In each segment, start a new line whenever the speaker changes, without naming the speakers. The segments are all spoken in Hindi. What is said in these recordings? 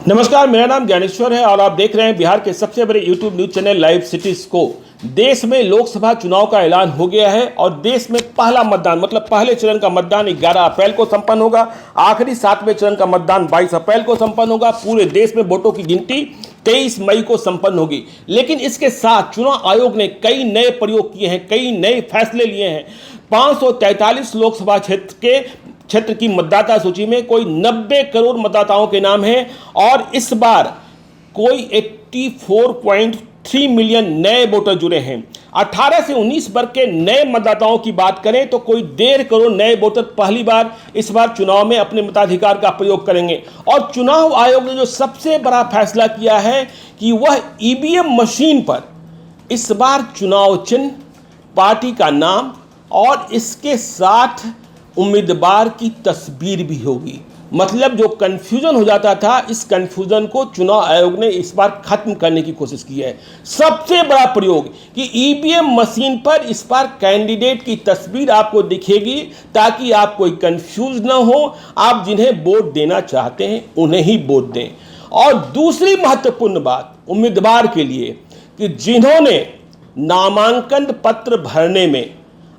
नमस्कार, मेरा नाम ज्ञानेश्वर है और आप देख रहे हैं बिहार के सबसे बड़े YouTube news channel live cities को। देश में लोकसभा चुनाव का ऐलान हो गया है और देश में पहला मतदान मतलब पहले चरण का मतदान 11 अप्रैल को संपन्न होगा। आखिरी 7वें चरण का मतदान 22 अप्रैल को संपन्न होगा। पूरे देश में वोटों की गिनती 23 मई को संपन्न होगी। लेकिन इसके साथ चुनाव आयोग ने कई नए प्रयोग किए हैं, कई नए फैसले लिए हैं। 543 लोकसभा क्षेत्र की मतदाता सूची में कोई 90 करोड़ मतदाताओं के नाम हैं और इस बार कोई 84.3 मिलियन नए वोटर जुड़े हैं। 18 से 19 वर्ग के नए मतदाताओं की बात करें तो कोई 1.5 करोड़ नए वोटर पहली बार इस बार चुनाव में अपने मताधिकार का प्रयोग करेंगे। और चुनाव आयोग ने जो सबसे बड़ा फैसला किया है कि वह ईवीएम मशीन पर इस बार चुनाव चिन्ह, पार्टी का नाम और इसके साथ उम्मीदवार की तस्वीर भी होगी। मतलब जो कंफ्यूजन हो जाता था, इस कंफ्यूजन को चुनाव आयोग ने इस बार खत्म करने की कोशिश की है। सबसे बड़ा प्रयोग कि ईवीएम मशीन पर इस बार कैंडिडेट की तस्वीर आपको दिखेगी ताकि आप कोई कंफ्यूज ना हो, आप जिन्हें वोट देना चाहते हैं उन्हें ही वोट दें। और दूसरी महत्वपूर्ण बात उम्मीदवार के लिए कि जिन्होंने नामांकन पत्र भरने में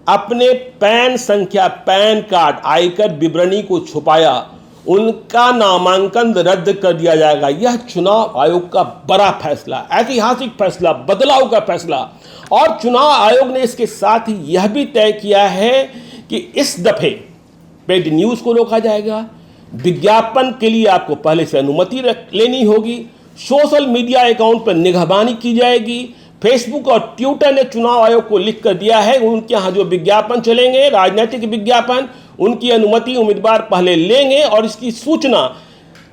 अपने पैन संख्या, पैन कार्ड, आयकर विवरणी को छुपाया, उनका नामांकन रद्द कर दिया जाएगा। यह चुनाव आयोग का बड़ा फैसला, ऐतिहासिक फैसला, बदलाव का फैसला। और चुनाव आयोग ने इसके साथ ही यह भी तय किया है कि इस दफे पेड न्यूज को रोका जाएगा। विज्ञापन के लिए आपको पहले से अनुमति लेनी होगी। सोशल मीडिया अकाउंट पर निगरानी की जाएगी। फेसबुक और ट्विटर ने चुनाव आयोग को लिख कर दिया है उनके यहाँ जो विज्ञापन चलेंगे, राजनीतिक विज्ञापन, उनकी अनुमति उम्मीदवार पहले लेंगे और इसकी सूचना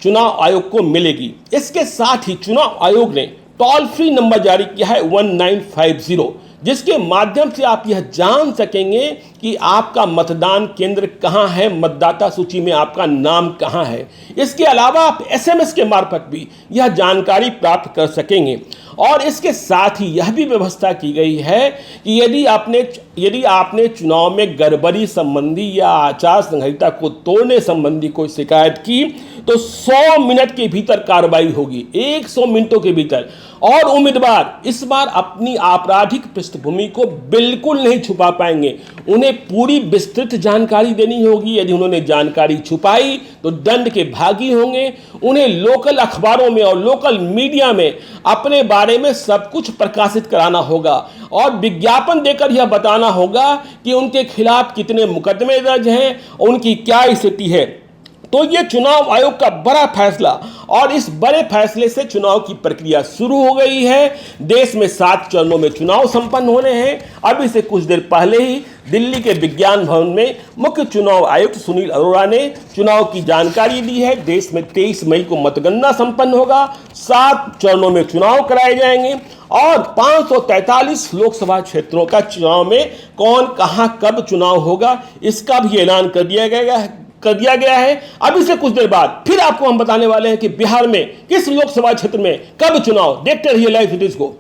चुनाव आयोग को मिलेगी। इसके साथ ही चुनाव आयोग ने टोल फ्री नंबर जारी किया है 1950, जिसके माध्यम से आप यह जान सकेंगे कि आपका मतदान केंद्र कहां है, मतदाता सूची में आपका नाम कहां है। इसके अलावा आप एसएमएस के मार्फत भी यह जानकारी प्राप्त कर सकेंगे। और इसके साथ ही यह भी व्यवस्था की गई है कि यदि आपने चुनाव में गड़बड़ी संबंधी या आचार संहिता को तोड़ने संबंधी कोई शिकायत की तो 100 मिनट के भीतर कार्रवाई होगी, 100 मिनटों के भीतर। और उम्मीदवार इस बार अपनी आपराधिक पृष्ठभूमि को बिल्कुल नहीं छुपा पाएंगे, उन्हें पूरी विस्तृत जानकारी देनी होगी। यदि उन्होंने जानकारी छुपाई तो दंड के भागी होंगे। उन्हें लोकल अखबारों में और लोकल मीडिया में अपने बारे में सब कुछ प्रकाशित कराना होगा और विज्ञापन देकर यह बताना होगा कि उनके खिलाफ कितने मुकदमे दर्ज हैं, उनकी क्या स्थिति है। तो ये चुनाव आयोग का बड़ा फैसला और इस बड़े फैसले से चुनाव की प्रक्रिया शुरू हो गई है। देश में 7 चरणों में चुनाव संपन्न होने हैं। अभी से कुछ देर पहले ही दिल्ली के विज्ञान भवन में मुख्य चुनाव आयुक्त सुनील अरोड़ा ने चुनाव की जानकारी दी है। देश में 23 मई को मतगणना संपन्न होगा, 7 चरणों में चुनाव कराए जाएंगे और 543 लोकसभा क्षेत्रों का चुनाव में कौन कहां कब चुनाव होगा इसका भी ऐलान कर दिया गया है। अभी से कुछ देर बाद फिर आपको हम बताने वाले हैं कि बिहार में किस लोकसभा क्षेत्र में कब चुनाव। देखते रहिए लाइव सिटीज को।